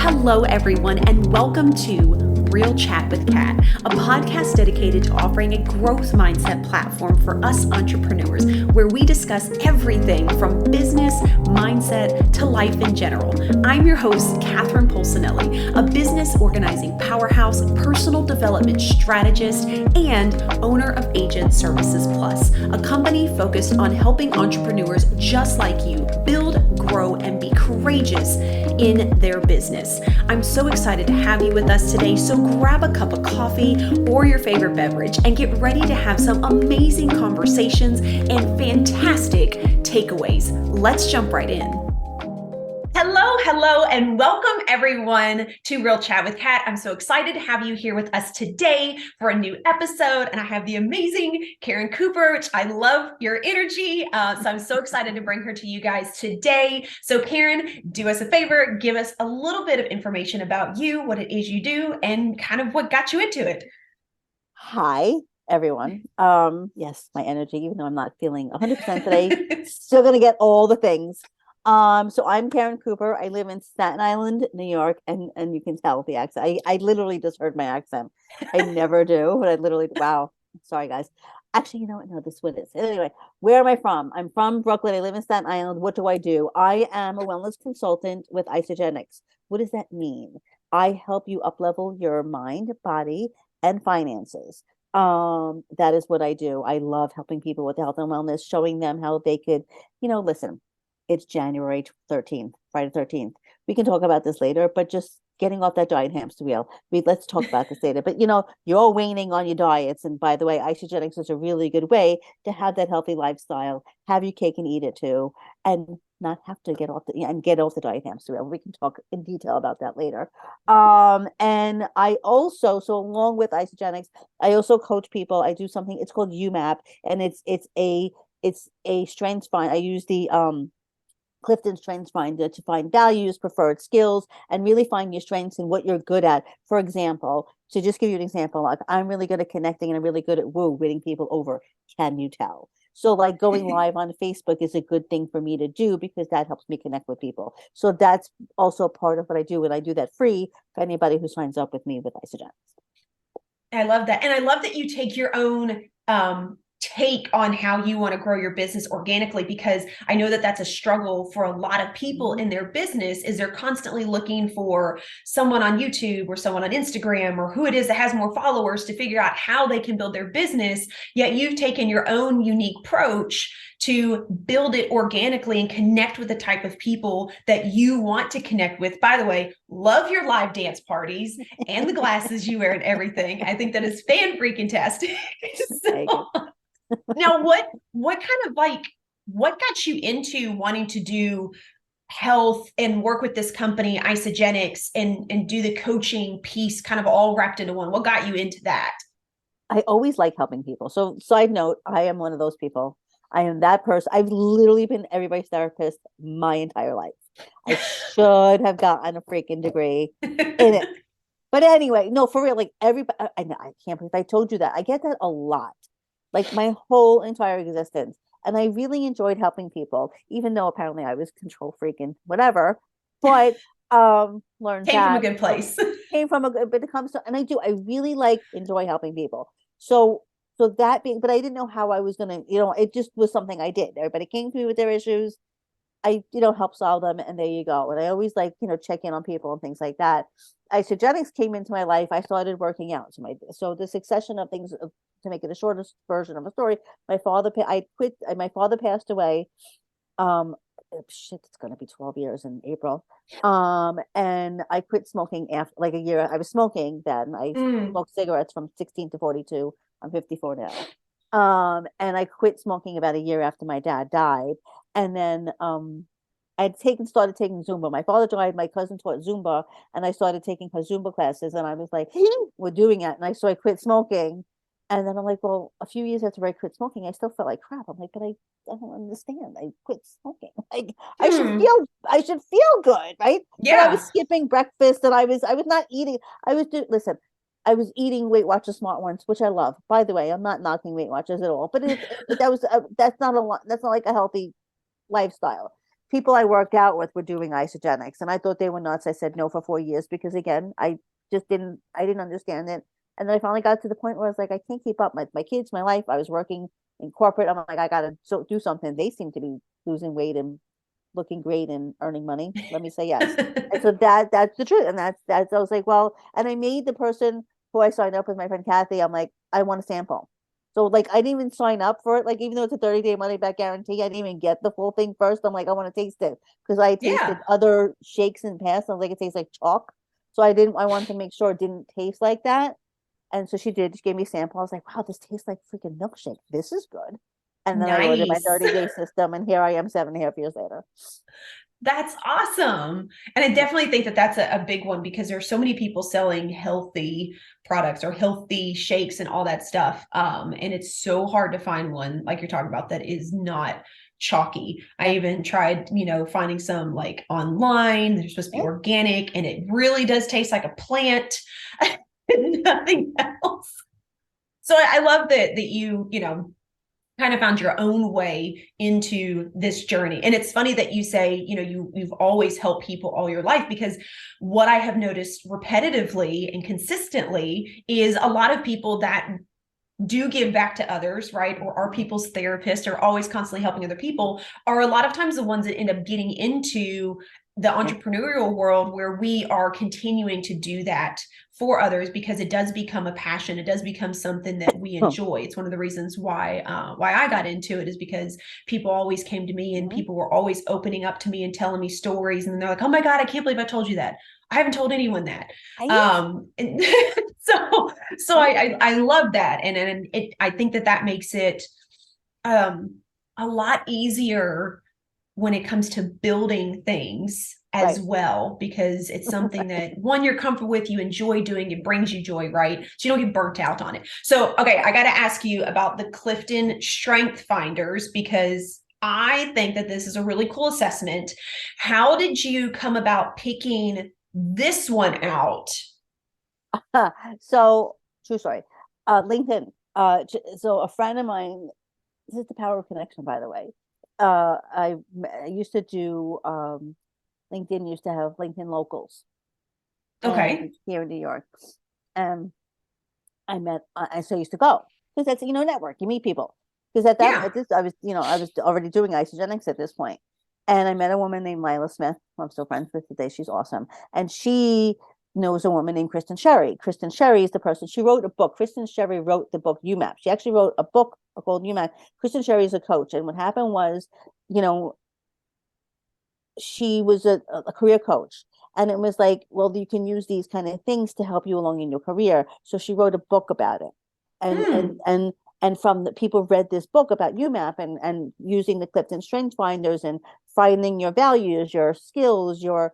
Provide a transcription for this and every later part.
Hello, everyone, and welcome to Real Chat with Kat, a podcast dedicated to offering a growth mindset platform for us entrepreneurs, where we discuss everything from business, mindset, to life in general. I'm your host, Caren Cooper, a business organizing powerhouse, personal development strategist, and owner of Agent Services Plus, a company focused on helping entrepreneurs just like you build, grow, and be courageous in their business. I'm so excited to have you with us today, so grab a cup of coffee or your favorite beverage and get ready to have some amazing conversations and fantastic takeaways. Let's jump right in. Hello, and welcome everyone to Real Chat with Kat. I'm so excited to have you here with us today for a new episode, and I have the amazing Caren Cooper, which I love your energy. So I'm so excited to bring her to you guys today. So Caren, do us a favor, give us a little bit of information about you, what it is you do, and kind of what got you into it. Hi, everyone. Yes, my energy, even though I'm not feeling 100% today, still going to get all the things. So I'm Caren Cooper. I live in Staten Island, New York, and you can tell the accent. I literally just heard my accent. I never do, but I literally, wow. Sorry, guys. Actually, you know what? No, this is what it is. Anyway, where am I from? I'm from Brooklyn. I live in Staten Island. What do? I am a wellness consultant with Isagenix. What does that mean? I help you up-level your mind, body, and finances. That is what I do. I love helping people with health and wellness, showing them how they could, listen. It's January 13th, Friday 13th. We can talk about this later, but just getting off that diet hamster wheel. Let's talk about this later. But you're all waning on your diets. And by the way, Isagenix is a really good way to have that healthy lifestyle, have your cake and eat it too, and not have to get off the diet hamster wheel. We can talk in detail about that later. And I also, so along with Isagenix, I also coach people. I do something, it's called UMAP, and it's a strengths find. I use the Clifton Strengths Finder to find values, preferred skills, and really find your strengths and what you're good at. For example, to just give you an example, like I'm really good at connecting and I'm really good at winning people over. Can you tell? So like going live on Facebook is a good thing for me to do because that helps me connect with people. So that's also part of what I do, and I do that free for anybody who signs up with me with Isagenix. I love that. And I love that you take your own take on how you want to grow your business organically, because I know that that's a struggle for a lot of people in their business, is they're constantly looking for someone on YouTube or someone on Instagram or who it is that has more followers to figure out how they can build their business. Yet you've taken your own unique approach to build it organically and connect with the type of people that you want to connect with. By the way, love your live dance parties and the glasses you wear and everything. I think that is fan-freaking-tastic. Now, what got you into wanting to do health and work with this company, Isagenix, and do the coaching piece kind of all wrapped into one? What got you into that? I always like helping people. So side note, I am one of those people. I am that person. I've literally been everybody's therapist my entire life. I should have gotten a freaking degree in it. But anyway, no, for real, like everybody, I can't believe I told you that. I get that a lot, like my whole entire existence. And I really enjoyed helping people, even though apparently I was control freaking whatever. But learned Came that from a good place. Came from a good, but it comes to, and I really enjoy helping people. So that being, but I didn't know how I was gonna, it just was something I did. Everybody came to me with their issues. I, help solve them, and there you go. And I always check in on people and things like that. Isagenix came into my life. I started working out. So the succession of things, to make it the shortest version of a story, my father passed away. It's going to be 12 years in April. And I quit smoking after like a year. I was smoking then. I smoked cigarettes from 16 to 42. I'm 54 now. And I quit smoking about a year after my dad died. And then I started taking Zumba. My father died, my cousin taught Zumba, and I started taking her Zumba classes, and I was like, we're doing it. And so I quit smoking. And then I'm like, well, a few years after I quit smoking, I still felt like crap. I'm like, but I don't understand. I quit smoking. Like I should feel good, right? Yeah. But I was skipping breakfast, and I was not eating. Listen, I was eating Weight Watchers Smart Ones, which I love. By the way, I'm not knocking Weight Watchers at all, but that's not like a healthy lifestyle. people I worked out with were doing Isagenix, and I thought they were nuts. I said no for 4 years because again, I didn't understand it. And then I finally got to the point where I was like, I can't keep up my kids, my life. I was working in corporate. I'm like, I gotta do something. They seem to be losing weight and looking great and earning money. Let me say yes. And so that's the truth. And that's I was like, well, and I made the person who I signed up with, my friend Kathy, I'm like, I want a sample. So like I didn't even sign up for it. Like even though it's a 30-day money back guarantee, I didn't even get the full thing first. I'm like, I want to taste it because I tasted Yeah. other shakes in the past. I was like, it tastes like chalk. So I wanted to make sure it didn't taste like that. And so she did. She gave me a sample. I was like, wow, this tastes like freaking milkshake. This is good. And then I wrote in my Nice. 30-day system, and here I am 7.5 years later. That's awesome. And I Yeah. definitely think that that's a big one because there's so many people selling healthy products or healthy shakes and all that stuff. And it's so hard to find one like you're talking about that is not chalky. I even tried, finding some like online. They're supposed to be Yeah. organic and it really does taste like a plant and nothing else. So I love that you kind of found your own way into this journey. And it's funny that you say, you've always helped people all your life, because what I have noticed repetitively and consistently is a lot of people that do give back to others, right? Or are people's therapists or always constantly helping other people are a lot of times the ones that end up getting into the entrepreneurial world where we are continuing to do that for others because it does become a passion. It does become something that we enjoy. It's one of the reasons why I got into it is because people always came to me and people were always opening up to me and telling me stories. And they're like, oh my God, I can't believe I told you that. I haven't told anyone that. And so I love that. And I think that makes it a lot easier when it comes to building things as well, because it's something that one, you're comfortable with, you enjoy doing, it brings you joy, right? So you don't get burnt out on it. So, okay, I got to ask you about the Clifton Strength Finders, because I think that this is a really cool assessment. How did you come about picking this one out? So true story. LinkedIn. So a friend of mine, this is the power of connection, by the way. I used to do LinkedIn used to have LinkedIn locals, Okay. and here in New York, and I met. So I used to go because that's network. You meet people because at this I was already doing Isagenix at this point, and I met a woman named Lila Smith, who I'm still friends with today. She's awesome, and she knows a woman named Kristen Sherry. Kristen Sherry is the person. She wrote a book. Kristen Sherry wrote the book UMAP. She actually wrote a book called UMAP. Kristen Sherry is a coach, and what happened was, she was a career coach, and it was like, well, you can use these kind of things to help you along in your career. So she wrote a book about it, and from the people read this book about UMAP and using the Clifton Strength Finders and finding your values, your skills, your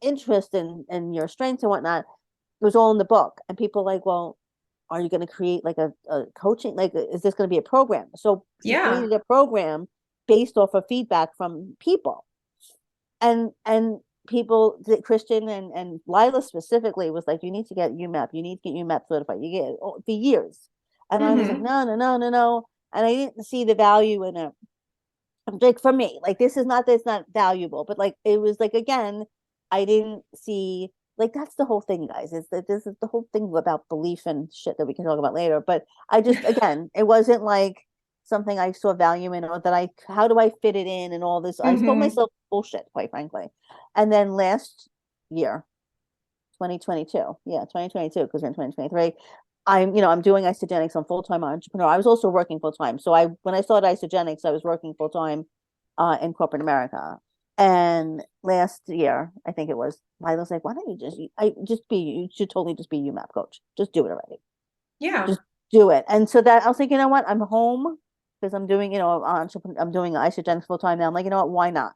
interest and your strengths and whatnot. It was all in the book, and people like, well, are you going to create like a coaching, like is this going to be a program? So she created a program based off of feedback from people, and people, Christian and Lila specifically was like, you need to get UMAP, you need to get UMAP certified, you get it for years. And I was like, no, and I didn't see the value in it. Like for me, like this is not that's not valuable, but like it was like, again, I didn't see, like that's the whole thing, guys, is that this is the whole thing about belief and shit that we can talk about later. But I just, again, it wasn't like something I saw value in, or that how do I fit it in and all this. I told myself bullshit, quite frankly. And then last year, 2022, 2022, because we're in 2023, I'm doing Isagenix. I'm full-time entrepreneur. I was also working full-time. So when I started Isagenix, I was working full-time in corporate America. And last year, I think it was, Lila's like, why don't you should totally just be UMAP coach. Just do it already. Yeah. Just do it. And so that I was like, you know what? I'm home because I'm doing, I'm doing Isagenix full-time now. I'm like, you know what? Why not?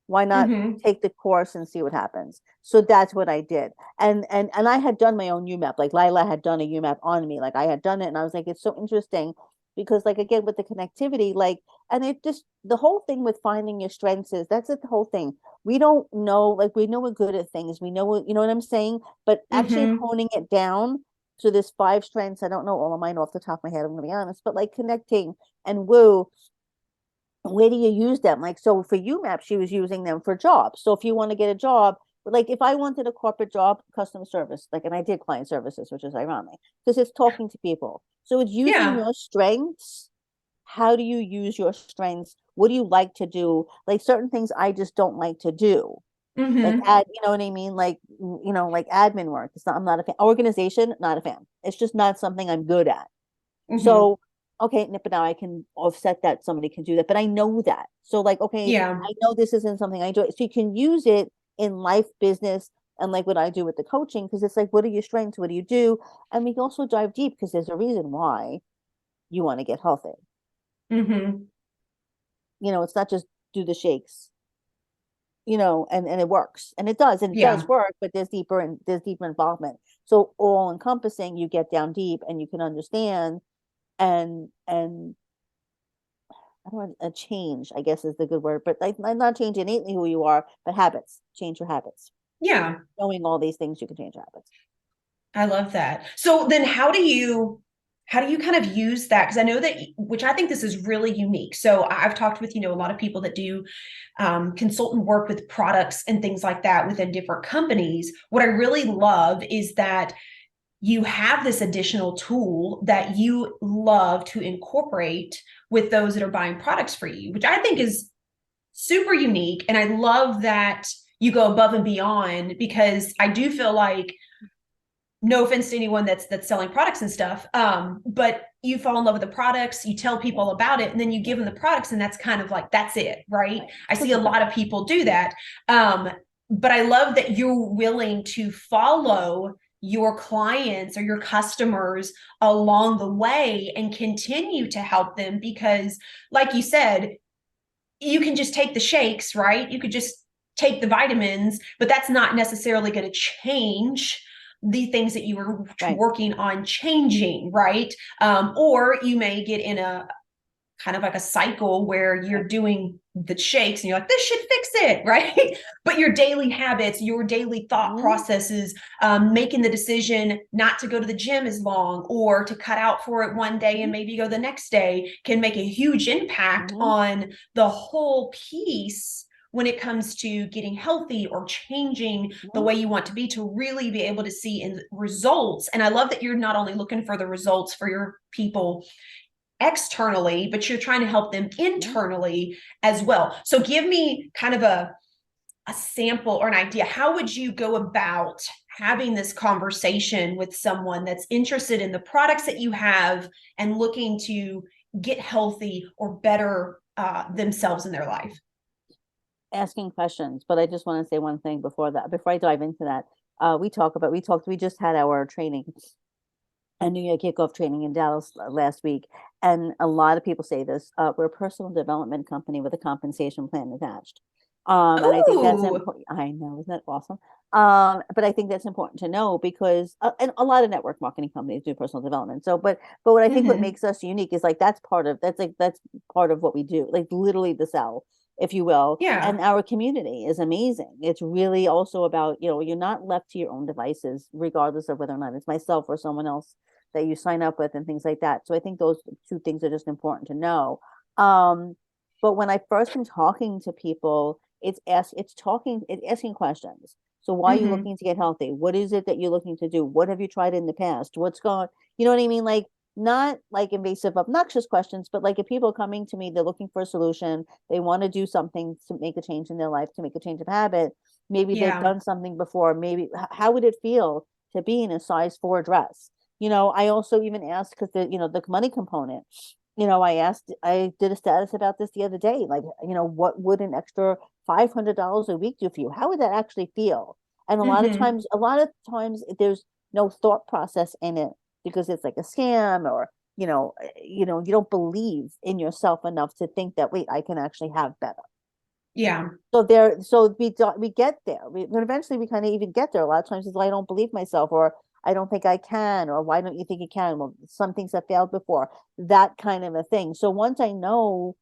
Why not take the course and see what happens? So that's what I did. And I had done my own UMAP. Like Lila had done a UMAP on me. Like I had done it, and I was like, it's so interesting because, like, again, with the connectivity, like, and it just, the whole thing with finding your strengths is, that's the whole thing. We don't know, like, we know we're good at things. We know, you know what I'm saying? But actually honing it down to this 5 strengths, I don't know all of mine off the top of my head, I'm gonna be honest, but like connecting and where do you use them? Like, so for UMAP, she was using them for jobs. So if you want to get a job, like if I wanted a corporate job, customer service, like, and I did client services, which is ironic because it's talking to people. So it's using Yeah. your strengths. How do you use your strengths? What do you like to do? Like certain things I just don't like to do. Like Mm-hmm. you know what I mean? Like, like admin work. I'm not a fan. Organization, not a fan. It's just not something I'm good at. Mm-hmm. So, okay, but now I can offset that somebody can do that, but I know that. So like, okay, Yeah. I know this isn't something I enjoy. So you can use it in life, business, and like what I do with the coaching, because it's like, what are your strengths? What do you do? And we can also dive deep because there's a reason why you want to get healthy. Mm-hmm. It's not just do the shakes, and it works. And it does Yeah. work, but there's deeper involvement. So all encompassing, you get down deep and you can understand and I don't want a change, I guess is the good word, but like not change innately who you are, but habits. Change your habits. Yeah. Knowing all these things, you can change your habits. I love that. So then how do you kind of use that? Because I know that, which I think this is really unique. So I've talked with, a lot of people that do consultant work with products and things like that within different companies. What I really love is that you have this additional tool that you love to incorporate with those that are buying products for you, which I think is super unique. And I love that you go above and beyond, because I do feel like, no offense to anyone that's selling products and stuff, but you fall in love with the products, you tell Yeah, people about it, and then you yeah, give them the products, and that's kind of like, that's it, right? right. I Which see a is lot fine. of people do that. But I love that you're willing to follow your clients or your customers along the way and continue to help them, because like you said, you can just take the shakes, right? You could just take the vitamins, but that's not necessarily going to change the things that you were Right. working on changing, right? Or you may get in a kind of like a cycle where you're Right. doing the shakes and you're like, this should fix it, right? But your daily habits, your daily thought Mm-hmm. processes, making the decision not to go to the gym as long or to cut out for it one day and Mm-hmm. maybe go the next day, can make a huge impact Mm-hmm. on the whole piece when it comes to getting healthy or changing the Mm-hmm. way you want to be, to really be able to see in results. And I love that you're not only looking for the results for your people externally, but you're trying to help them Mm-hmm. internally as well. So give me kind of a sample or an idea. How would you go about having this conversation with someone that's interested in the products that you have and looking to get healthy or better themselves in their life? Asking questions, but I just want to say one thing before I dive into that. We just had our training, a New Year kickoff training in Dallas last week. And a lot of people say this, we're a personal development company with a compensation plan attached. And I think that's Oh, important. I know, isn't that awesome? But I think that's important to know because, and a lot of network marketing companies do personal development. So, but what I think what mm-hmm. makes us unique is like, that's part of what we do, like literally the sell, if you will. Yeah. And our community is amazing. It's really also about, you're not left to your own devices, regardless of whether or not it's myself or someone else that you sign up with and things like that. So I think those two things are just important to know. But when I first am talking to people, it's asking questions. So why are you Mm-hmm. looking to get healthy? What is it that you're looking to do? What have you tried in the past? What's going, you know what I mean? Like not like invasive, obnoxious questions, but like if people are coming to me, they're looking for a solution, they want to do something to make a change in their life, to make a change of habit. Maybe they've Yeah. done something before. Maybe how would it feel to be in a size 4 dress? I also even asked because the money component. I did a status about this the other day. Like, what would an extra $500 a week do for you? How would that actually feel? And Mm-hmm. a lot of times there's no thought process in it because it's like a scam or you don't believe in yourself enough to think that wait, I can actually have better. Yeah. So we get there. But eventually we kind of even get there. A lot of times it's like, I don't believe myself, or I don't think I can, or why don't you think you can? Well, some things have failed before, that kind of a thing. So once I know,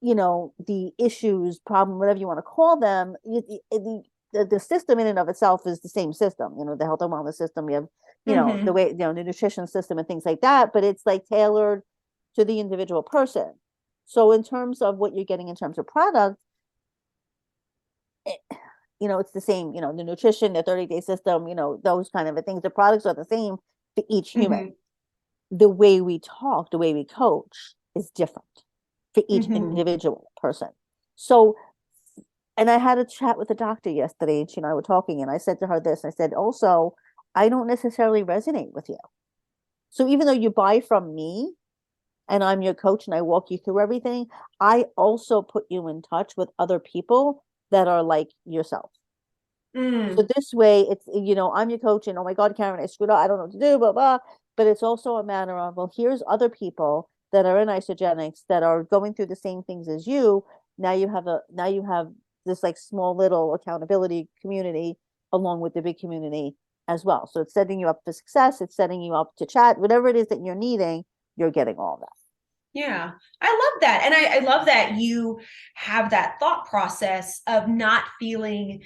the issues, problem, whatever you want to call them, the system in and of itself is the same system. The health and wellness system. We have, the Mm-hmm. way, the nutrition system and things like that, but it's like tailored to the individual person. So in terms of what you're getting in terms of product, it, it's the same, the nutrition, the 30-day system, those kind of things. The products are the same for each human. The way we talk, the way we coach is different for each individual person. So, and I had a chat with a doctor yesterday, and she and I were talking, and I said to her this, I said, also, I don't necessarily resonate with you. So even though you buy from me and I'm your coach and I walk you through everything, I also put you in touch with other people that are like yourself. So this way it's, I'm your coach and oh my God, Caren, I screwed up. I don't know what to do, blah, blah. But it's also a matter of, well, here's other people that are in Isagenix that are going through the same things as you. Now you have this like small little accountability community along with the big community as well. So it's setting you up for success. It's setting you up to chat, whatever it is that you're needing, you're getting all of that. Yeah, I love that. And I love that you have that thought process of not feeling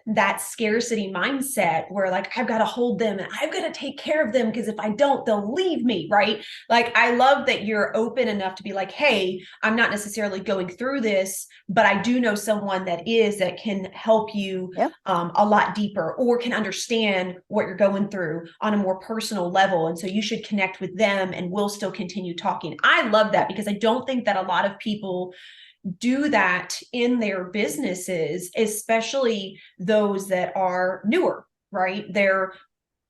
that scarcity mindset where like, I've got to hold them and I've got to take care of them because if I don't, they'll leave me, right? Like, I love that you're open enough to be like, hey, I'm not necessarily going through this, but I do know someone that can help you a lot deeper or can understand what you're going through on a more personal level. And so you should connect with them and we'll still continue talking. I love that because I don't think that a lot of people do that in their businesses, especially those that are newer, right? They're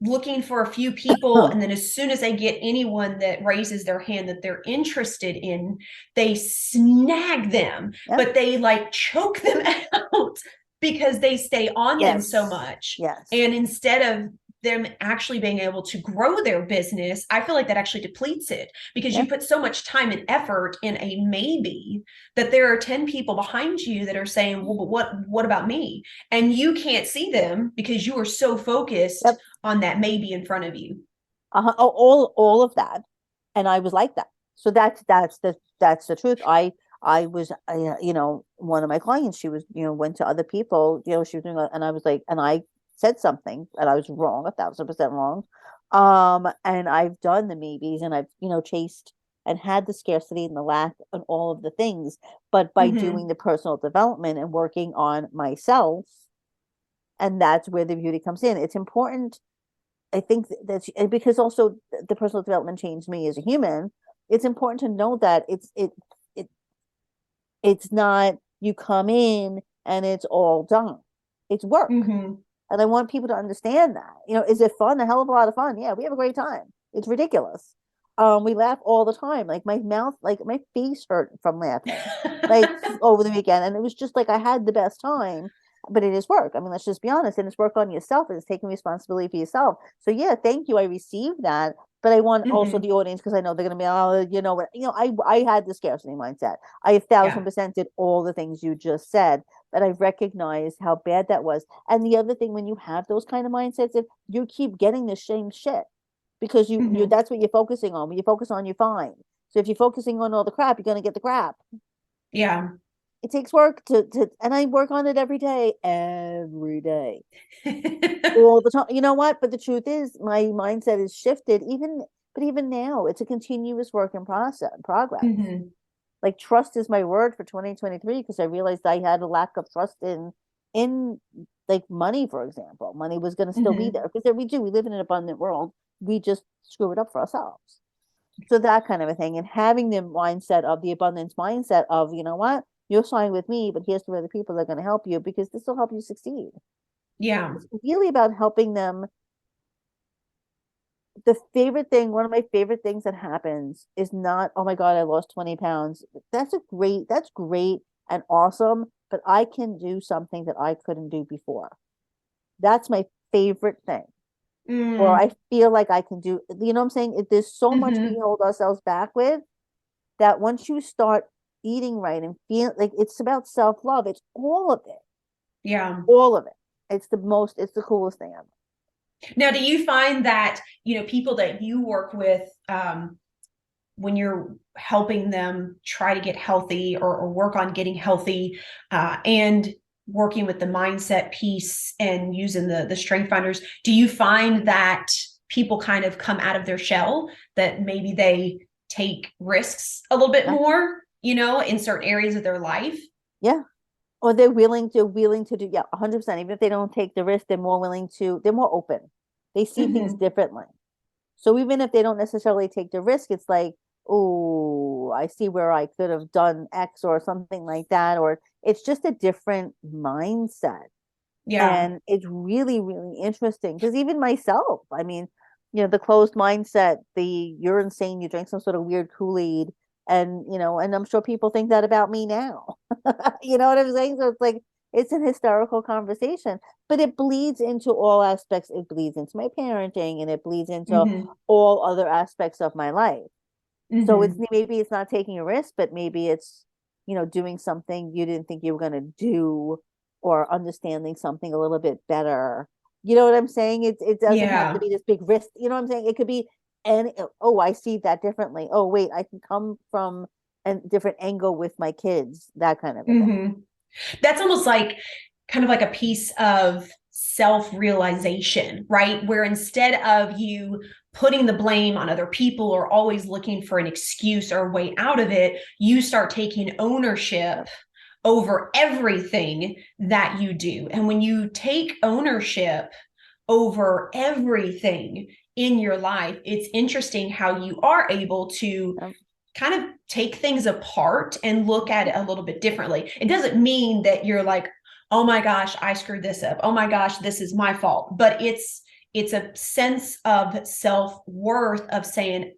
looking for a few people. And then as soon as they get anyone that raises their hand that they're interested in, they snag them, but they like choke them out because they stay on them so much. And instead of them actually being able to grow their business, I feel like that actually depletes it because you put so much time and effort in a maybe that there are 10 people behind you that are saying, well, but what about me? And you can't see them because you are so focused on that maybe in front of you. All of that. And I was like that. So that's the truth. I was, one of my clients, she was, went to other people, she was doing, and I was like, and I said something and I was wrong, 1,000% wrong. And I've done the maybes and I've, chased and had the scarcity and the lack and all of the things, but by doing the personal development and working on myself, and that's where the beauty comes in. It's important. I think that because also the personal development changed me as a human. It's important to know that it's not you come in and it's all done. It's work. And I want people to understand that. Is it fun? A hell of a lot of fun. Yeah, we have a great time. It's ridiculous. We laugh all the time. Like my mouth, like my face hurt from laughing, like over the weekend. And it was just like I had the best time, but it is work. I mean, let's just be honest. And it's work on yourself and it's taking responsibility for yourself. So yeah, thank you. I received that. But I want also the audience, because I know they're going to be, I had the scarcity mindset. I 1,000% did all the things you just said, but I recognized how bad that was. And the other thing, when you have those kind of mindsets, if you keep getting the same shit, because you that's what you're focusing on. When you focus on, you're fine. So if you're focusing on all the crap, you're going to get the crap. Yeah. It takes work to, and I work on it every day, all the time. You know what? But the truth is, my mindset is shifted. Even now, it's a continuous work in progress. Like trust is my word for 2023 because I realized I had a lack of trust in like money, for example. Money was going to still be there because we live in an abundant world. We just screw it up for ourselves. So that kind of a thing, and having the mindset of the abundance mindset of, you know what? You're signing with me, but here's where the people that are going to help you because this will help you succeed. Yeah. It's really about helping them. One of my favorite things that happens is not, oh my God, I lost 20 pounds. That's great and awesome, but I can do something that I couldn't do before. That's my favorite thing. Or I feel like I can do, you know what I'm saying? There's so much we hold ourselves back with that once you start eating right and feel like it's about self-love, it's all of it. Yeah. All of it. It's the coolest thing ever. Now, do you find that, people that you work with, when you're helping them try to get healthy or work on getting healthy, and working with the mindset piece and using the strength finders, do you find that people kind of come out of their shell, that maybe they take risks a little bit Yeah. more, in certain areas of their life. Yeah. Or they're willing to do, yeah, 100%. Even if they don't take the risk, they're more open. They see things Mm-hmm. differently. So even if they don't necessarily take the risk, it's like, oh, I see where I could have done X or something like that. Or it's just a different mindset. Yeah. And it's really, really interesting because even myself, I mean, the closed mindset, you're insane, you drink some sort of weird Kool-Aid, and I'm sure people think that about me now. You know what I'm saying? So it's like it's an hysterical conversation, but it bleeds into all aspects. It bleeds into my parenting and it bleeds into Mm-hmm. all other aspects of my life. So Mm-hmm. maybe it's not taking a risk, but maybe it's, doing something you didn't think you were going to do, or understanding something a little bit better. You know what I'm saying? It doesn't have to Yeah. be this big risk. You know what I'm saying? It could be, and oh, I see that differently. Oh, wait, I can come from a different angle with my kids, that kind of a thing. Mm-hmm. That's almost like kind of like a piece of self-realization, right? Where instead of you putting the blame on other people or always looking for an excuse or a way out of it, you start taking ownership Yep. over everything that you do. And when you take ownership over everything in your life, it's interesting how you are able to Yep. kind of take things apart and look at it a little bit differently. It doesn't mean that you're like, oh my gosh, I screwed this up. Oh my gosh, this is my fault. But it's a sense of self-worth of saying,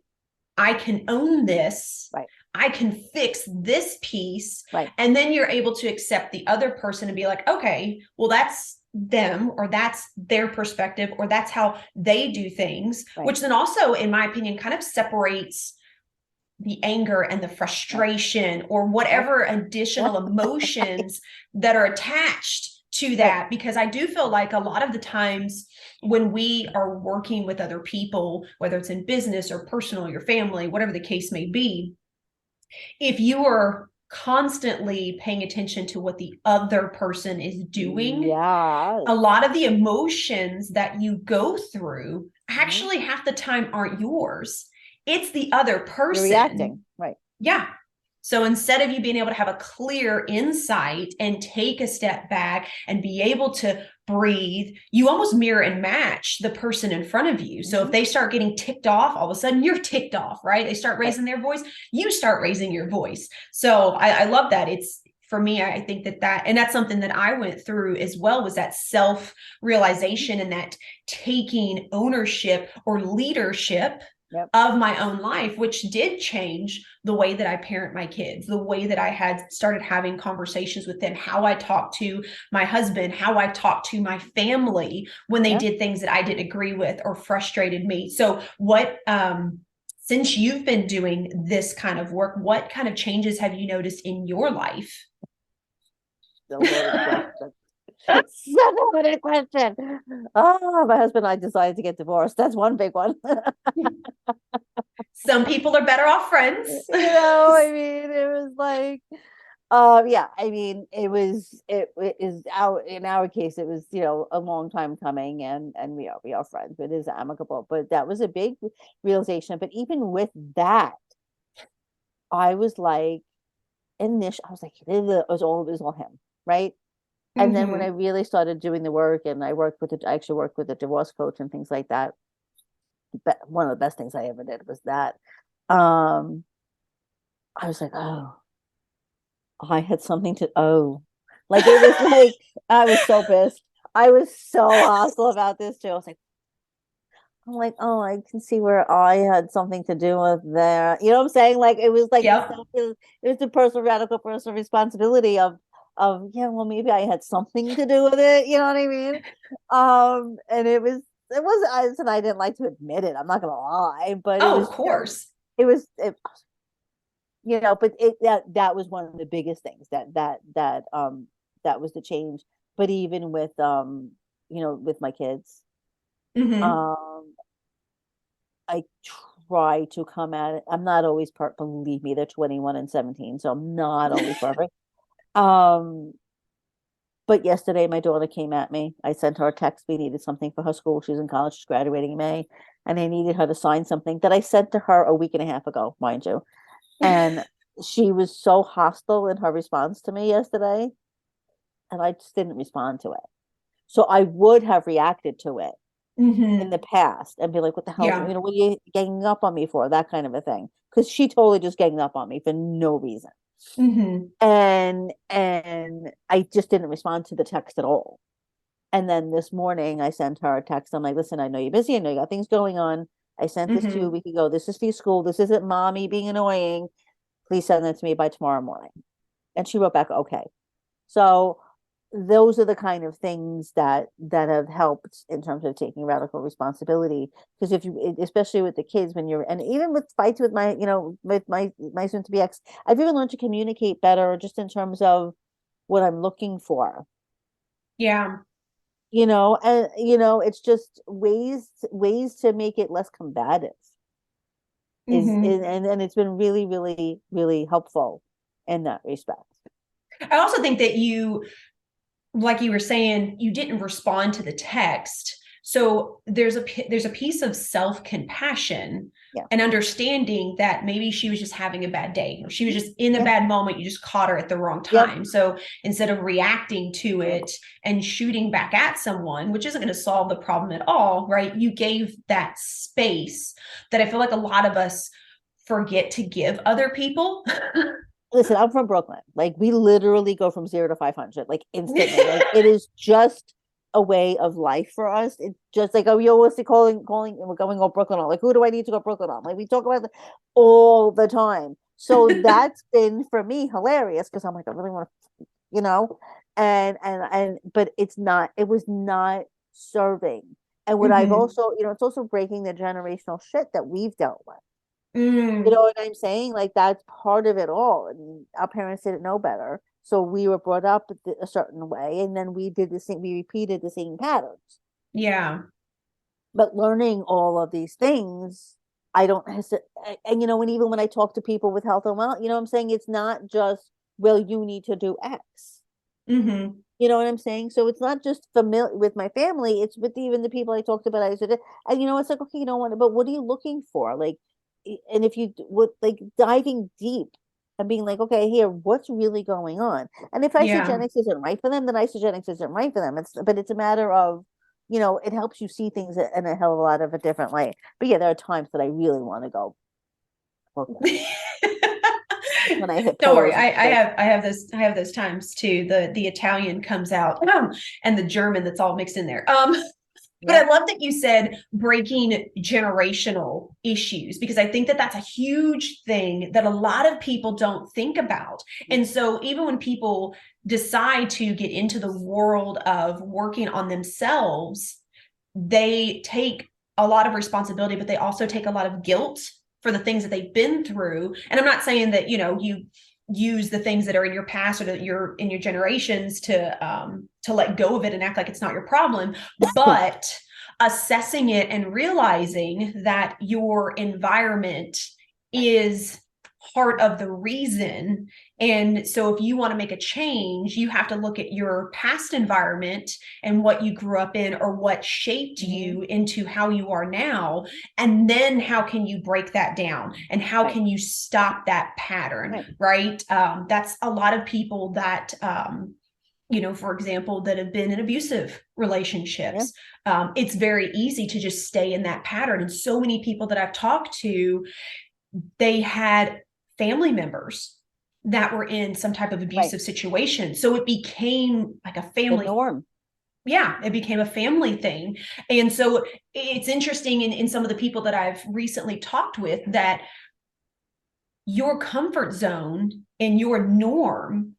I can own this. Right. I can fix this piece. Right. And then you're able to accept the other person and be like, okay, well, that's them, or that's their perspective, or that's how they do things, Right. which then also, in my opinion, kind of separates the anger and the frustration or whatever additional emotions that are attached to that. Right. Because I do feel like a lot of the times when we are working with other people, whether it's in business or personal, your family, whatever the case may be, if you are constantly paying attention to what the other person is doing, Yeah. a lot of the emotions that you go through Mhm. actually half the time aren't yours. It's the other You're person. reacting. Right. Yeah. So instead of you being able to have a clear insight and take a step back and be able to breathe, you almost mirror and match the person in front of you. So if they start getting ticked off, all of a sudden you're ticked off, right? They start raising their voice, you start raising your voice. So I love that. It's, for me, I think and that's something that I went through as well, was that self-realization and that taking ownership or leadership Yep. of my own life, which did change the way that I parent my kids, the way that I had started having conversations with them, how I talked to my husband, how I talked to my family when they did things that I didn't agree with or frustrated me. So since you've been doing this kind of work, what kind of changes have you noticed in your life? The loaded question. Such a loaded question. Oh, my husband and I decided to get divorced. That's one big one. Some people are better off friends. I mean, it was like, yeah, I mean, it is in our case, it was, a long time coming, and we are friends, but it is amicable. But that was a big realization. But even with that, I was like, I was like, it was all him, right? And then when I Mm-hmm. really started doing the work, and I actually worked with a divorce coach and things like that. But one of the best things I ever did was that. Um, I was like, oh, I had something to like it was like I was so pissed. I was so hostile about this too. I'm like, oh, I can see where I had something to do with there. You know what I'm saying? Like it was like Yep. it was the radical personal responsibility of yeah, well, maybe I had something to do with it. You know what I mean? And and I didn't like to admit it. I'm not gonna lie, but it Oh, of was course. it was it, but that was one of the biggest things that was the change. But even with with my kids, Mm-hmm. um I try to come at it. I'm not always believe me, they're 21 and 17, so I'm not always perfect. Um, but yesterday my daughter came at me. I sent her a text. We needed something for her school. She's in college, she's graduating in May. and I needed her to sign something that I sent to her a week and a half ago, mind you. And she was so hostile in her response to me yesterday, and I just didn't respond to it. So I would have reacted to it in the past and be like, what the hell, Yeah. what are you ganging up on me for? That kind of a thing. Because she totally just ganged up on me for no reason. And I just didn't respond to the text at all. And then this morning I sent her a text. I'm like, listen, I know you're busy. I know you got things going on. I sent this to you a week ago. This is for your school. This isn't mommy being annoying. Please send that to me by tomorrow morning. And she wrote back, okay. So those are the kind of things that have helped in terms of taking radical responsibility. Because if you, especially with the kids, when you're, and even with fights with my, with my soon to be ex, I've even learned to communicate better just in terms of what I'm looking for. Yeah. And it's just ways to make it less combative and it's been really, really, really helpful in that respect. I also think that you, like you were saying, you didn't respond to the text. So there's a piece of self-compassion and understanding that maybe she was just having a bad day. She was just in a bad moment. You just caught her at the wrong time. So instead of reacting to it and shooting back at someone, which isn't going to solve the problem at all, right? You gave that space that I feel like a lot of us forget to give other people. Listen, I'm from Brooklyn. Like, we literally go from 0 to 500, like, instantly. Like, it is just a way of life for us. It's just like, oh, yo, what's the calling, and we're going to Brooklyn on. Like, who do I need to go Brooklyn on? Like, we talk about it all the time. So that's been, for me, hilarious, because I'm like, I really want to, but it was not serving. And what I've also, it's also breaking the generational shit that we've dealt with. You know what I'm saying? Like, that's part of it all. And our parents didn't know better. So we were brought up a certain way. And then we repeated the same patterns. Yeah. But learning all of these things, I don't hesitate. And, and even when I talk to people with health and well, I'm saying, it's not just, well, you need to do X. You know what I'm saying? So it's not just familiar with my family. It's with even the people I talked about. And, it's like, okay, but what are you looking for? Like, and if you would, like, diving deep and being like, okay, here, what's really going on? And if Isagenix isn't right for them, then Isagenix isn't right for them. But it's a matter of, it helps you see things in a hell of a lot of a different way. But yeah, there are times that I really want to go. Okay. When I hit, don't worry, I have those times too. The Italian comes out, and the German that's all mixed in there. But I love that you said breaking generational issues, because I think that that's a huge thing that a lot of people don't think about. And so even when people decide to get into the world of working on themselves, they take a lot of responsibility, but they also take a lot of guilt for the things that they've been through. And I'm not saying that, you use the things that are in your past or that you're in your generations to let go of it and act like it's not your problem, but assessing it and realizing that your environment is part of the reason. And so if you want to make a change, you have to look at your past environment and what you grew up in or what shaped you into how you are now. And then how can you break that down? And how can you stop that pattern? Right. That's a lot of people that, for example, that have been in abusive relationships. It's very easy to just stay in that pattern. And so many people that I've talked to, they had family members that were in some type of abusive situation. So it became like a family norm. Yeah, it became a family thing. And so it's interesting in some of the people that I've recently talked with that your comfort zone and your norm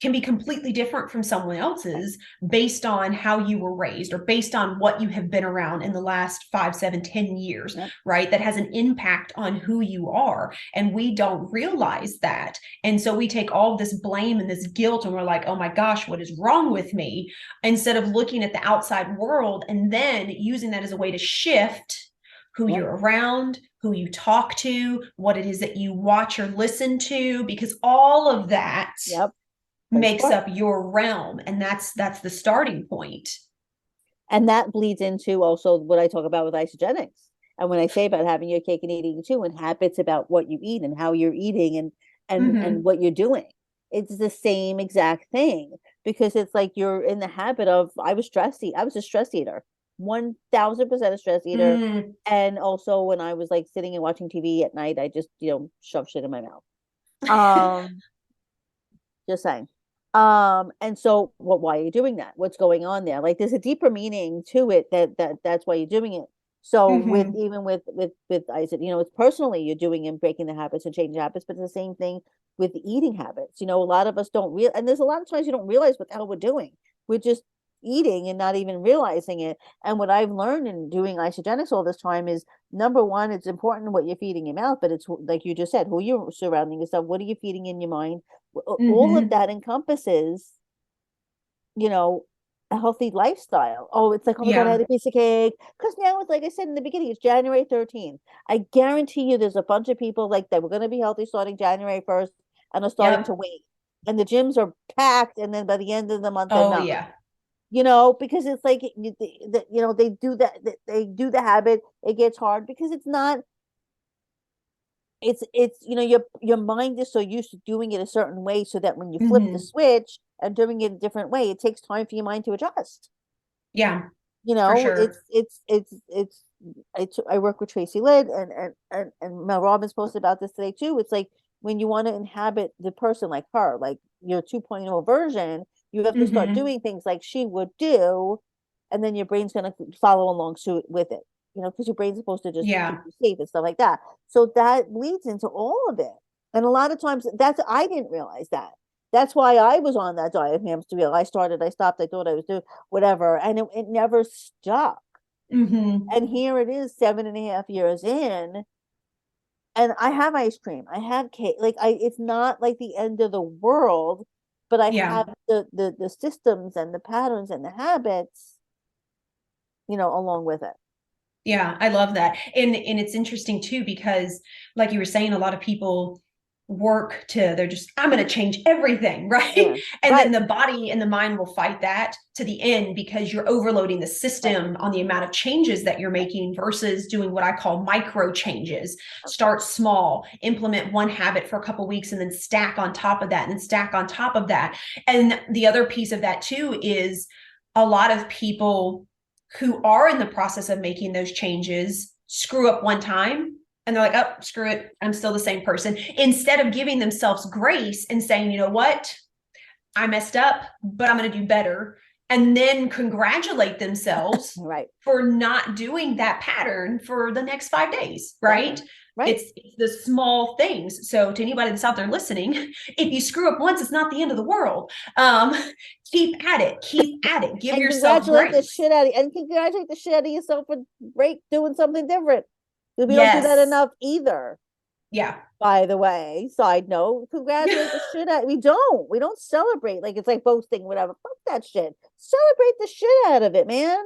can be completely different from someone else's based on how you were raised or based on what you have been around in the last 5, 7, 10 years, right? That has an impact on who you are. And we don't realize that. And so we take all this blame and this guilt and we're like, oh my gosh, what is wrong with me? Instead of looking at the outside world and then using that as a way to shift who you're around, who you talk to, what it is that you watch or listen to, because all of that makes up your realm. And that's the starting point. And that bleeds into also what I talk about with Isagenix. And when I say about having your cake and eating it too, and habits about what you eat and how you're eating and what you're doing, it's the same exact thing, because it's like you're in the habit of, I was a stress eater, 1000% a stress eater. Mm. And also when I was like sitting and watching TV at night, I just, shove shit in my mouth. Um, just saying. And so why are you doing that? What's going on there? Like there's a deeper meaning to it, that's why you're doing it. So with Mhm. even with Isaac, it's personally you're doing and breaking the habits and changing habits, but it's the same thing with eating habits. A lot of us don't real, and there's a lot of times you don't realize what the hell we're doing. We're just eating and not even realizing it. And what I've learned in doing Isagenix all this time is, number one, it's important what you're feeding your mouth, but it's like you just said, who you're surrounding yourself, what are you feeding in your mind? All of Mhm. that encompasses, you know, a healthy lifestyle. Oh, it's like, oh my God, I had Yeah. a piece of cake. Because now it's like I said in the beginning, it's January 13th. I guarantee you there's a bunch of people like that. We're going to be healthy starting January 1st and are starting to Yep. wait. And the gyms are packed. And then by the end of the month, they're Oh not. yeah. Because it's like, they do that, they do the habit. It gets hard because it's not, your mind is so used to doing it a certain way, so that when you flip the Mhm. switch and doing it a different way, it takes time for your mind to adjust. Yeah, you for know it's sure. it's it's it's I work with Tracy Lidd, and Mel Robbins posted about this today too. It's like when you want to inhabit the person like her, like your 2.0 version, you have to start Mhm. doing things like she would do, and then your brain's going to follow along suit with it, because your brain's supposed to just keep Yeah. you safe and stuff like that. So that leads into all of it. And a lot of times I didn't realize that. That's why I was on that diet, hamster wheel. I started, I stopped, I thought I was doing whatever, and it never stuck. Mhm. And here it is, 7.5 years in, and I have ice cream, I have cake, like it's not like the end of the world, but I Yeah. have the systems and the patterns and the habits, along with it. Yeah, I love that. And it's interesting too, because like you were saying, a lot of people work to, they're just, I'm going to change everything, right? Yeah, And then right, the body and the mind will fight that to the end, because you're overloading the right, system on the amount of changes that you're right. making versus doing what I call micro changes. Start small, implement one habit for a couple of weeks, and then stack on top of that, and then stack on top of that. And the other piece of that too is, a lot of people who are in the process of making those changes screw up one time, and they're like, oh, screw it, I'm still the same person, instead of giving themselves grace and saying, you know what, I messed up, but I'm going to do better, and then congratulate themselves Right, for not doing that pattern for the next 5 days, right, right? right. It's the small things. So to anybody that's out there listening, if you screw up once, it's not the end of the world. um Keep at it, keep at it, give And yourself congratulate the grace. shit out of and congratulate the shit out of yourself for doing something different, because we don't do that Yes. enough either. Yeah. By the way, side note, congratulate the shit out. We don't celebrate like it's like boasting, whatever. Fuck that shit. Celebrate the shit out of it, man.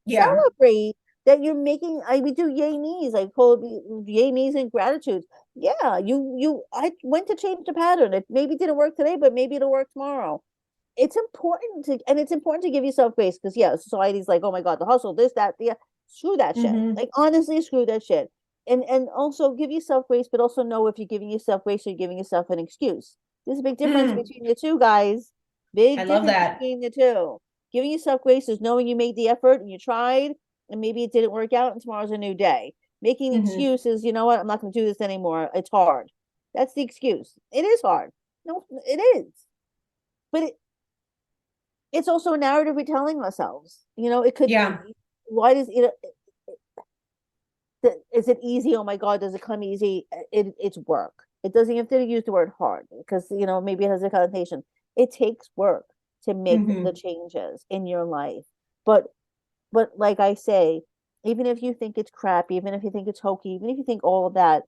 Yeah. Celebrate that you're making. We do yay me's. I call it yay me's and gratitude. Yeah, I went to change the pattern. It maybe didn't work today, but maybe it'll work tomorrow. It's important to give yourself grace, because yeah, society's like, oh my God, the hustle, this, that, the screw that shit. Mm-hmm. Like honestly, screw that shit. And also give yourself grace, but also know if you're giving yourself grace, you're giving yourself an excuse. There's a big difference Mm. between the two, guys. I Big love difference that. between the two. Giving yourself grace is knowing you made the effort and you tried, and maybe it didn't work out, and tomorrow's a new day. Making the Mm-hmm. excuse is, you know what, I'm not going to do this anymore. It's hard. That's the excuse. It is hard. No, it is. But it's also a narrative we're telling ourselves. It could. Yeah. Why does is it easy? Oh my God, does it come easy? It's work. It doesn't have to use the word hard, because maybe it has a connotation. It takes work to make the Mm-hmm. changes in your life. But like I say, even if you think it's crap, even if you think it's hokey, even if you think all of that,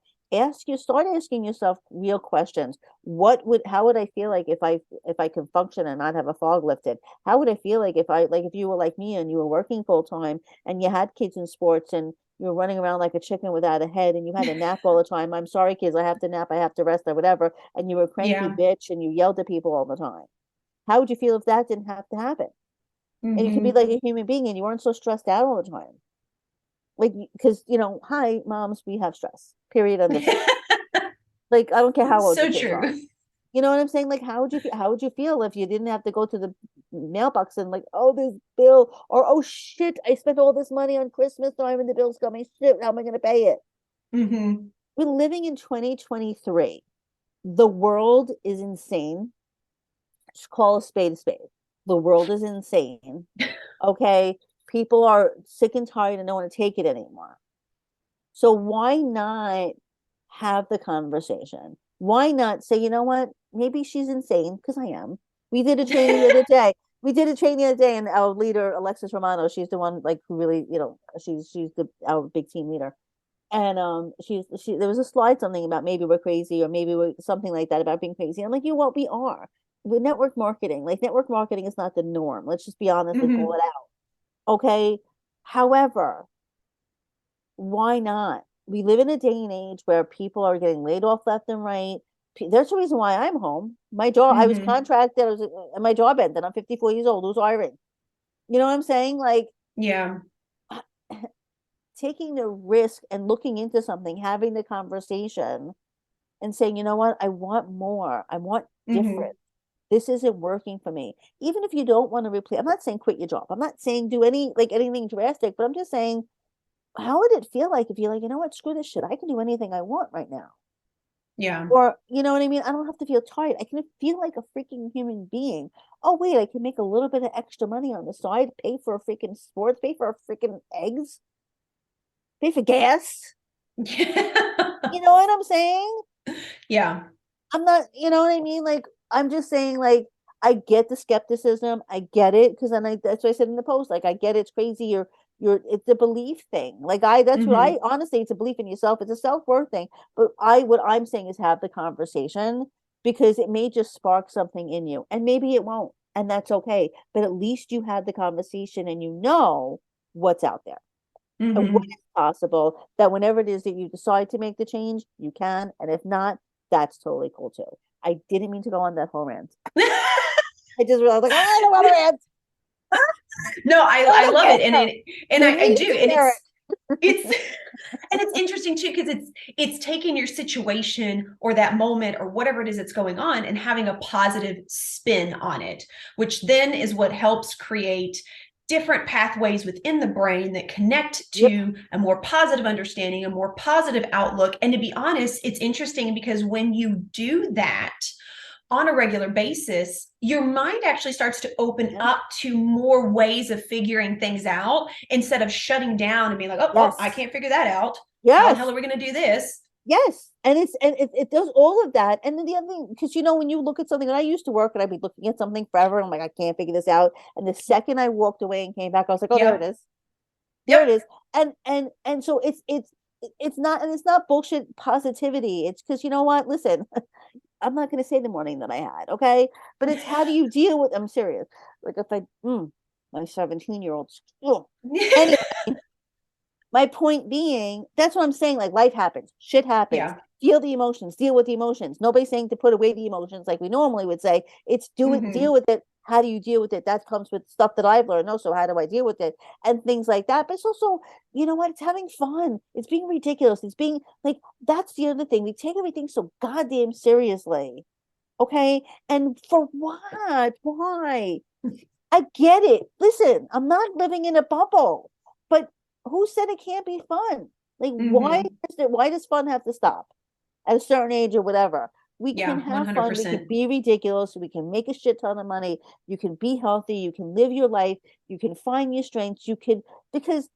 start asking yourself real questions. How would I feel like if I could function and not have a fog lifted? How would I feel like if you were like me and you were working full time and you had kids in sports and you were running around like a chicken without a head and you had to nap all the time? I'm sorry, kids, I have to nap, I have to rest, or whatever. And you were a cranky Yeah. bitch and you yelled at people all the time. How would you feel if that didn't have to happen? And you could be Mm-hmm. like a human being and you weren't so stressed out all the time. Like, because, hi, moms, we have stress, period, end of story. Like, I don't care how old your So kids are. true. You know what I'm saying? Like, how would you feel if you didn't have to go to the mailbox and like, oh, this bill, or oh shit, I spent all this money on Christmas time and the bill's coming. Shit, how am I going to pay it? Hmm. We're living in 2023. The world is insane. Just call a spade a spade. The world is insane. Okay. People are sick and tired and don't want to take it anymore. So why not have the conversation? Why not say, you know what? Maybe she's insane, because I am. We did a training the other day. We did a training the other day, and our leader, Alexis Romano, she's the one like who really, she's our big team leader. And she there was a slide something about maybe we're crazy, or maybe we're something like that about being crazy. I'm like, you what we are. With network marketing, like network marketing is not the norm. Let's just be honest and call Hmm. it out. Okay. However, why not? We live in a day and age where people are getting laid off left and right. There's a reason why I'm home. My job, I was Hmm. contracted, and my job ended. I'm 54 years old. Who's hiring? You know what I'm saying? Like, Yeah. taking the risk and looking into something, having the conversation and saying, you know what, I want more. I want Hmm. different. This isn't working for me. Even if you don't want to replace, I'm not saying quit your job. I'm not saying do anything drastic, but I'm just saying, how would it feel like if you're like, you know what, screw this shit. I can do anything I want right now. Yeah. Or, you know what I mean? I don't have to feel tired. I can feel like a freaking human being. Oh, wait, I can make a little bit of extra money on the side, pay for a freaking sports, pay for a freaking eggs, pay for gas. You know what I'm saying? Yeah. I'm not, you know what I mean? Like, I'm just saying, like, I get the skepticism. I get it. Because then that's what I said in the post. Like, I get it's crazy. It's a belief thing. Like, that's what Hmm. honestly, it's a belief in yourself. It's a self-worth thing. But what I'm saying is have the conversation, because it may just spark something in you, and maybe it won't. And that's okay. But at least you had the conversation and you know what's out there and what Hmm. is possible, that whenever it is that you decide to make the change, you can. And if not, that's totally cool too. I didn't mean to go on that whole rant. I just realized, like, I don't want to rant. No, I I don't love care. it. And You I need do. to And hear it's and it's interesting too, because it's taking your situation or that moment or whatever it is that's going on and having a positive spin on it, which then is what helps create different pathways within the brain that connect it. Yep. to a more positive understanding, a more positive outlook. And to be honest, it's interesting because when you do that on a regular basis, your mind actually starts to open Yeah. up to more ways of figuring things out instead of shutting down and being like, oh, I Yes. can't figure that out. How the hell Yes. are we going to do this? Yes. And it does all of that. And then the other thing, because when you look at something, and I used to work and I'd be looking at something forever, and I'm like, I can't figure this out. And the second I walked away and came back, I was like, oh, there it Yep. is. There it Yep. is. And so it's not bullshit positivity. It's because, you know what? Listen, I'm not going to say the morning that I had, okay? But it's, how do you deal with? I'm serious. Like, if my 17-year-old. Anyway, my point being, that's what I'm saying. Like, life happens, shit happens. Yeah. Feel the emotions, deal with the emotions. Nobody's saying to put away the emotions like we normally would say. It's do it, deal Hmm. with it. How do you deal with it? That comes with stuff that I've learned. Also, how do I deal with it? And things like that. But it's also, you know what? It's having fun. It's being ridiculous. It's being like, that's the other thing. We take everything so goddamn seriously. Okay. And for what? Why? I get it. Listen, I'm not living in a bubble, but who said it can't be fun? Like, Hmm. why does fun have to stop at a certain age or whatever? We can Yeah. have fun. We can 100%. be ridiculous. We can make a shit ton of money. You can be healthy. You can live your life. You can find your strengths. Because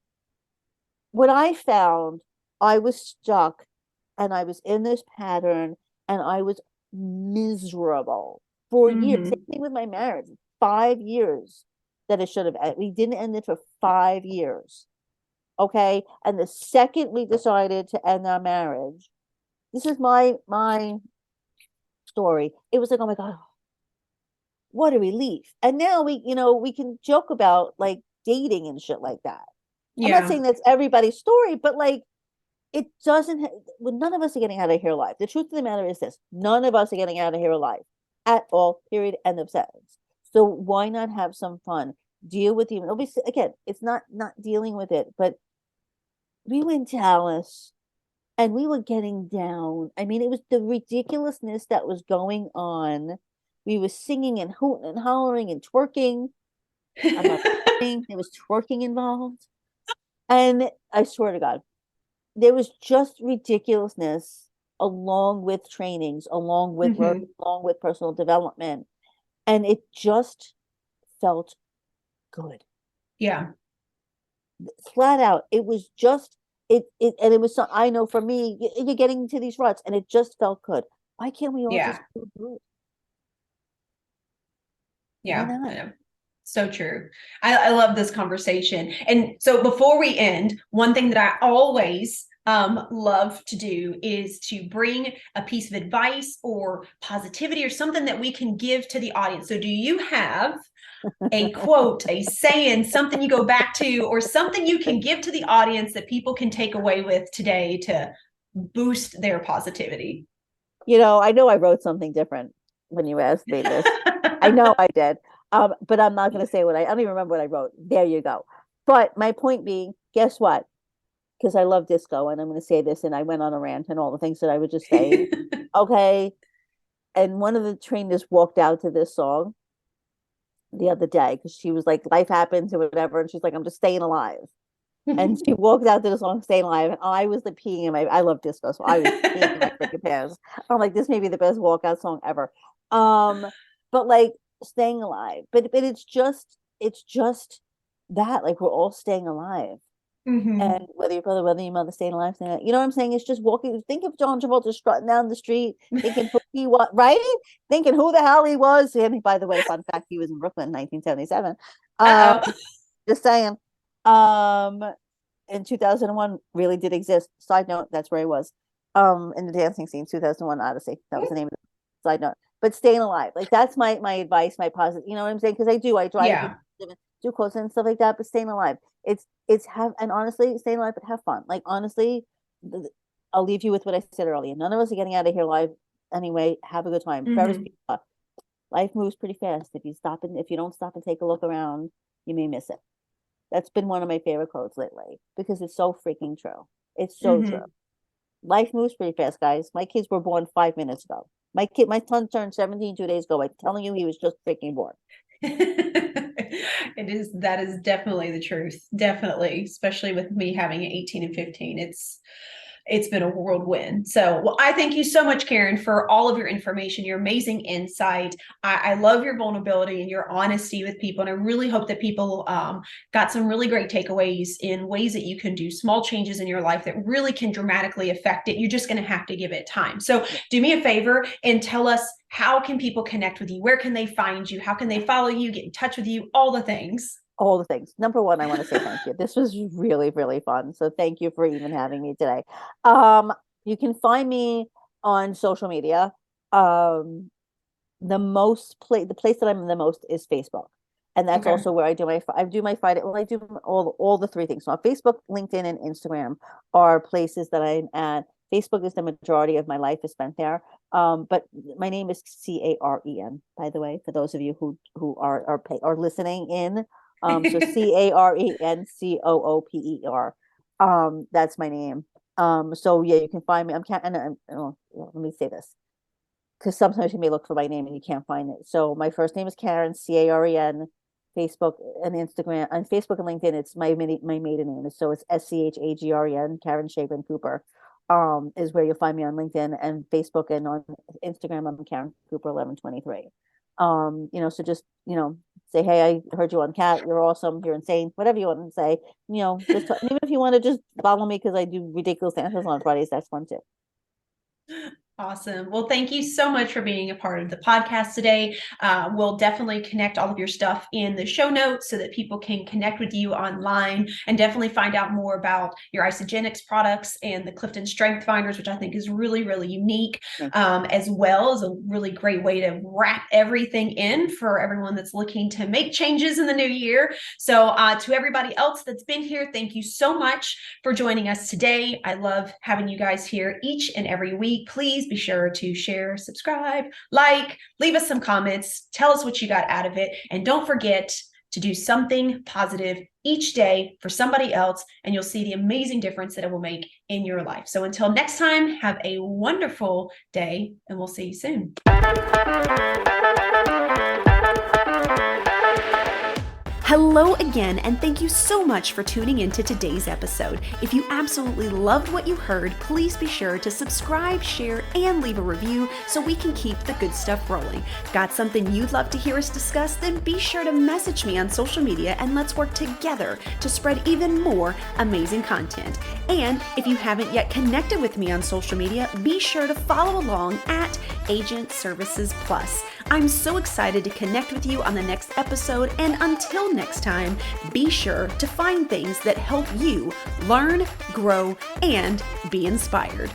what I found, I was stuck and I was in this pattern and I was miserable for years. Same Hmm. thing with my marriage. 5 years that it should have. We didn't end it for 5 years. Okay. And the second we decided to end our marriage, this is my story. It was like, oh my God, what a relief. And now we can joke about like dating and shit like that. I'm not Yeah. saying that's everybody's story, but like, it doesn't well, none of us are getting out of here alive. The truth of the matter is this: none of us are getting out of here alive at all, period, end of sentence. So why not have some fun, deal with the, again, it's not dealing with it, but we were in Dallas and we were getting down. I mean, it was the ridiculousness that was going on. We were singing and hooting and hollering and twerking. I'm not kidding. There was twerking involved. And I swear to God, there was just ridiculousness along with trainings, along with work, Mhm. along with personal development. And it just felt good. Yeah. Flat out. It was just it and it was so I know for me, you're getting into these ruts and it just felt good. Why can't we all Yeah. just feel good? Why Yeah. not? I know. So true. I love this conversation. And so before we end, one thing that I always love to do is to bring a piece of advice or positivity or something that we can give to the audience. So do you have a quote, a saying, something you go back to, or something you can give to the audience that people can take away with today to boost their positivity? I know I wrote something different when you asked me this. I know I did. But I'm not going to say I don't even remember what I wrote. There you go. But my point being, guess what? Because I love disco and I'm going to say this and I went on a rant and all the things that I would just say. Okay. And one of the trainers walked out to this song the other day because she was like, life happens or whatever. And she's like, I'm just staying alive. And she walked out to the song Staying Alive. And I was the peeing in I love disco, so I was peeing in my freaking pants. I'm like, this may be the best walkout song ever. Um, but like staying alive. But it's just that, like we're all staying alive. Mhm. And whether your brother, whether your mother staying alive, you know what I'm saying? It's just walking. Think of John Travolta strutting down the street, thinking who he was, right? Thinking who the hell he was. And by the way, fun fact, he was in Brooklyn in 1977. Uh-oh. Just saying. Um, in 2001 really did exist. Side note, that's where he was. In the dancing scene, 2001 Odyssey. That was the name of the side note. But staying alive, like that's my advice, my positive. You know what I'm saying? Because I try to Yeah. be positive, do quotes and stuff like that. But staying alive, it's have and honestly, staying alive, but have fun. Like honestly, I'll leave you with what I said earlier. None of us are getting out of here alive anyway. Have a good time. Ferris Mhm. Bueller, life moves pretty fast. If you don't stop and take a look around, you may miss it. That's been one of my favorite quotes lately because it's so freaking true. It's so true. Mhm. Life moves pretty fast, guys. My kids were born 5 minutes ago. My son turned 17 2 days ago. I'm telling you, he was just freaking born. That is definitely the truth. Definitely, especially with me having 18 and 15. It's been a whirlwind. So, well, I thank you so much, Caren, for all of your information, your amazing insight. I love your vulnerability and your honesty with people. And I really hope that people got some really great takeaways in ways that you can do small changes in your life that really can dramatically affect it. You're just going to have to give it time. So do me a favor and tell us, how can people connect with you? Where can they find you? How can they follow you, get in touch with you, all the things? All the things. Number one, I want to say thank you. This was really, really fun. So thank you for even having me today. Um, you can find me on social media. Um, the place that I'm the most is Facebook. And that's Okay. also where I do my Friday. Well, I do all the three things. So on Facebook, LinkedIn, and Instagram are places that I'm at. Facebook is the majority of my life is spent there. But my name is Caren, by the way, for those of you who are listening in. So CarenCooper. That's my name. So yeah, you can find me. Let me say this because sometimes you may look for my name and you can't find it. So my first name is Caren, Caren. Facebook and Instagram, on Facebook and LinkedIn, it's my maiden name. So it's Schagren, Caren Caren Cooper. Is where you'll find me on LinkedIn and Facebook, and on Instagram, I'm Caren Cooper 1123. So just say, hey, I heard you on Cat. You're awesome. You're insane. Whatever you want to say. Even if you want to just follow me because I do ridiculous answers on Fridays, that's fun too. Awesome. Well, thank you so much for being a part of the podcast today. We'll definitely connect all of your stuff in the show notes so that people can connect with you online and definitely find out more about your Isagenix products and the Clifton Strength Finders, which I think is really, really unique, as well as a really great way to wrap everything in for everyone that's looking to make changes in the new year. So to everybody else that's been here, thank you so much for joining us today. I love having you guys here each and every week. Please be sure to share, subscribe, leave us some comments, tell us what you got out of it. And don't forget to do something positive each day for somebody else, and you'll see the amazing difference that it will make in your life. So until next time, have a wonderful day, and we'll see you soon. Hello again, and thank you so much for tuning into today's episode. If you absolutely loved what you heard, please be sure to subscribe, share, and leave a review so we can keep the good stuff rolling. Got something you'd love to hear us discuss? Then be sure to message me on social media and let's work together to spread even more amazing content. And if you haven't yet connected with me on social media, be sure to follow along at Agent Services Plus. I'm so excited to connect with you on the next episode, and until next time, be sure to find things that help you learn, grow, and be inspired.